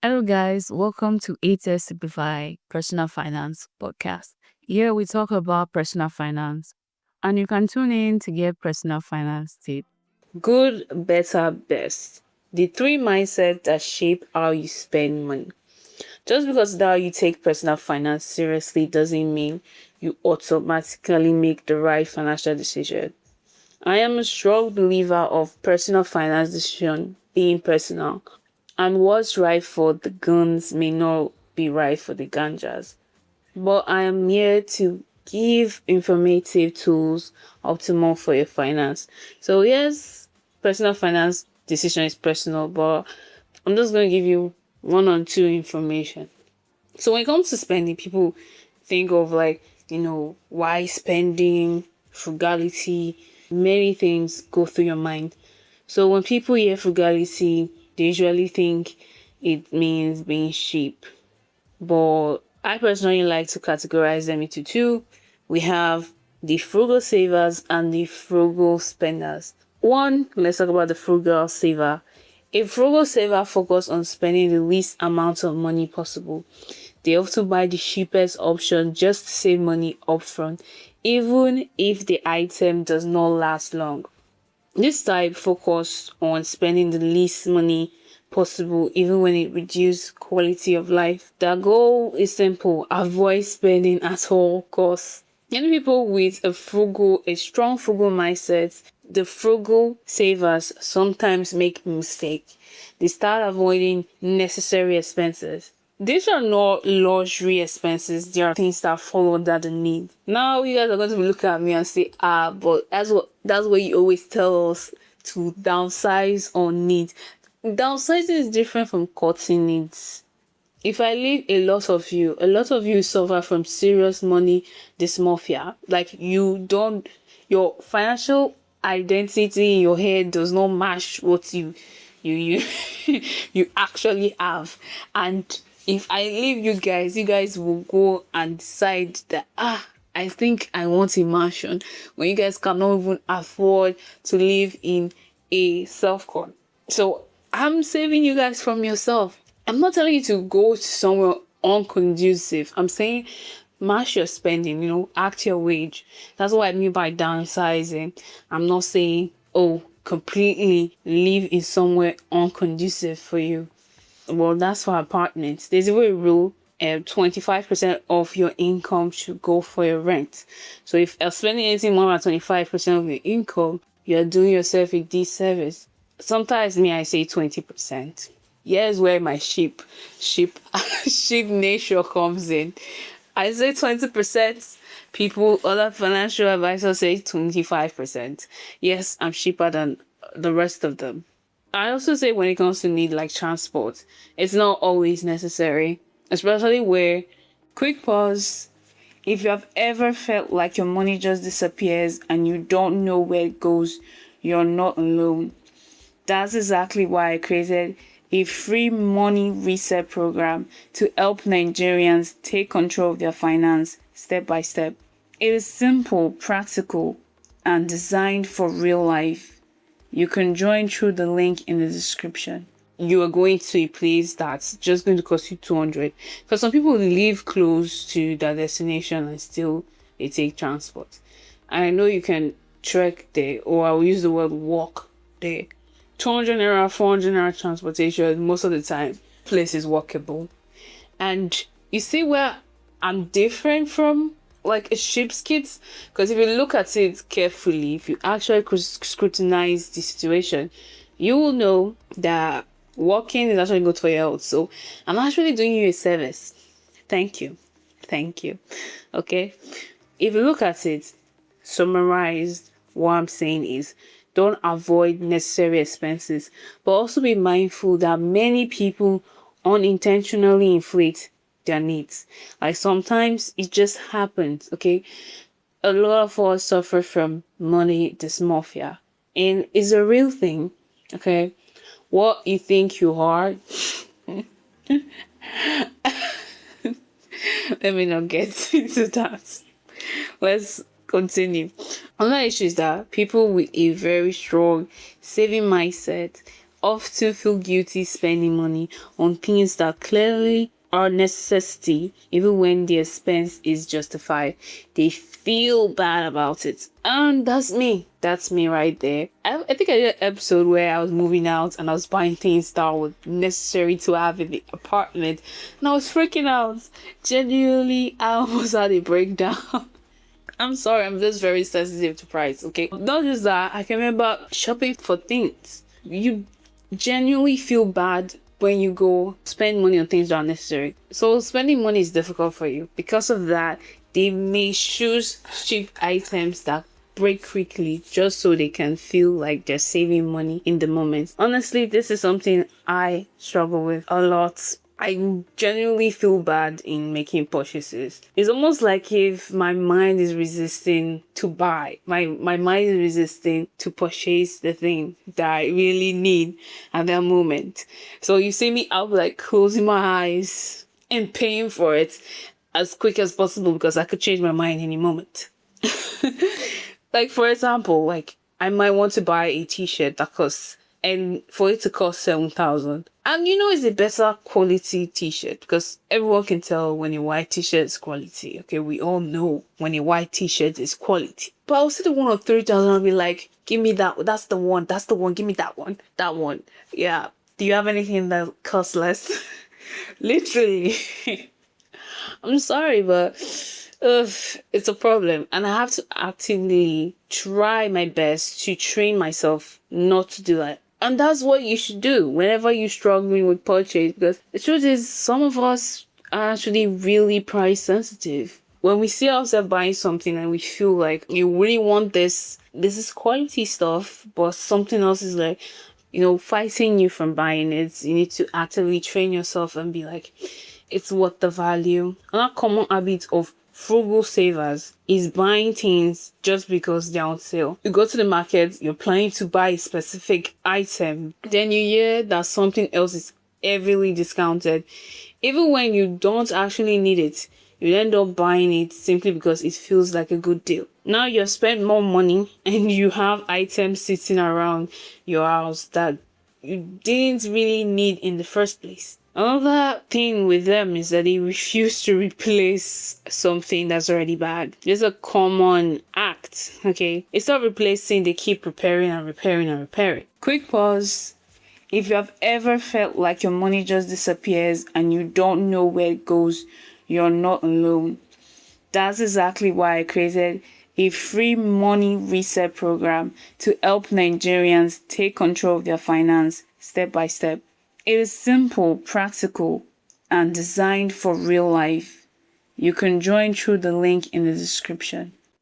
Hello, guys. Welcome to ATS Simplify Personal Finance Podcast. Here we talk about personal finance, and you can tune in to get personal finance tips. Good, better, best. The three mindsets that shape how you spend money. Just because now you take personal finance seriously doesn't mean you automatically make the right financial decision. I am a strong believer of personal finance decision being personal, and what's right for the guns may not be right for the ganjas. But I am here to give informative tools optimal for your finance. So yes, personal finance decision is personal, but I'm just going to give you one or two information. So when it comes to spending, people think of why spending, frugality, many things go through your mind. So when people hear frugality, they usually think it means being cheap, but I personally like to categorize them into two. We have the frugal savers and the frugal spenders. One, let's talk about the frugal saver. A frugal saver focuses on spending the least amount of money possible. They often buy the cheapest option just to save money upfront, even if the item does not last long. This type focus on spending the least money possible even when it reduces quality of life. The goal is simple: avoid spending at all costs. Many people with a strong frugal mindset, the frugal savers sometimes make a mistake. They start avoiding necessary expenses. These are not luxury expenses, they are things that fall under the need. Now you guys are going to be looking at me and say, but that's what you always tell us to downsize on need. Downsizing is different from cutting needs. If I leave a lot of you suffer from serious money dysmorphia. Like your financial identity in your head does not match what you you actually have. And if I leave you guys will go and decide that I think I want a mansion when you guys cannot even afford to live in a self-con. So I'm saving you guys from yourself. I'm not telling you to go to somewhere unconducive. I'm saying match your spending, act your wage. That's what I mean by downsizing. I'm not saying, oh, completely live in somewhere unconducive for you. Well, that's for apartments. There's even a rule. 25% of your income should go for your rent. So if you're spending anything more than 25% of your income, you're doing yourself a disservice. Sometimes I say 20%. Here's where my sheep sheep nature comes in. I say 20%. People, other financial advisors say 25%. Yes, I'm cheaper than the rest of them. I also say when it comes to need like transport, it's not always necessary, especially where, quick pause, if you have ever felt like your money just disappears and you don't know where it goes, you're not alone. That's exactly why I created a free money reset program to help Nigerians take control of their finance step by step. It is simple, practical, and designed for real life. You can join through the link in the description. You are going to a place that's just going to cost you 200, because some people live close to their destination and still they take transport. And I know you can trek there, or I will use the word walk there. 200 naira, 400 naira transportation, most of the time place is walkable. And you see where I'm different from like a sheepskits, because if you look at it carefully, if you actually scrutinize the situation, you will know that walking is actually good for your health. So I'm actually doing you a service. Thank you. Thank you. Okay. If you look at it, summarized, what I'm saying is don't avoid necessary expenses, but also be mindful that many people unintentionally inflate their needs. Like sometimes it just happens, okay? A lot of us suffer from money dysmorphia, and it's a real thing, okay? What you think you are, let me not get into that. Let's continue. Another issue is that people with a very strong saving mindset often feel guilty spending money on things that clearly are necessity, even when the expense is justified. They feel bad about it. And that's me. That's me right there. I think I did an episode where I was moving out and I was buying things that were necessary to have in the apartment. And I was freaking out. Genuinely, I almost had a breakdown. I'm sorry, I'm just very sensitive to price, okay? Not just that, I can remember shopping for things. You genuinely feel bad when you go spend money on things that are necessary. So spending money is difficult for you. Because of that, they may choose cheap items that break quickly just so they can feel like they're saving money in the moment. Honestly, this is something I struggle with a lot. I genuinely feel bad in making purchases. It's almost like if my mind is resisting to buy. My mind is resisting to purchase the thing that I really need at that moment. So you see me out like closing my eyes and paying for it as quick as possible because I could change my mind any moment. Like for example, like I might want to buy a t-shirt that costs, and for it to cost 7,000. And it's a better quality t-shirt because everyone can tell when a white t-shirt is quality. Okay, we all know when a white t-shirt is quality. But I'll see the one of 3,000 and be like, give me that. That's the one. That's the one. Give me that one. That one. Yeah. Do you have anything that costs less? Literally. I'm sorry, but it's a problem. And I have to actively try my best to train myself not to do that. And that's what you should do whenever you're struggling with purchase. Because the truth is, some of us are actually really price sensitive. When we see ourselves buying something and we feel like you really want this is quality stuff, but something else is like, fighting you from buying it. You need to actively train yourself and be like, it's worth the value. Another common habit of frugal savers is buying things just because they're on sale. You go to the market, you're planning to buy a specific item, then you hear that something else is heavily discounted. Even when you don't actually need it, you end up buying it simply because it feels like a good deal. Now you've spent more money and you have items sitting around your house that you didn't really need in the first place. Another thing with them is that they refuse to replace something that's already bad. It's a common act, okay? Instead of replacing, they keep repairing and repairing and repairing. Quick pause. If you have ever felt like your money just disappears and you don't know where it goes, you're not alone. That's exactly why I created a free money reset program to help Nigerians take control of their finance step by step. It is simple, practical, and designed for real life. You can join through the link in the description.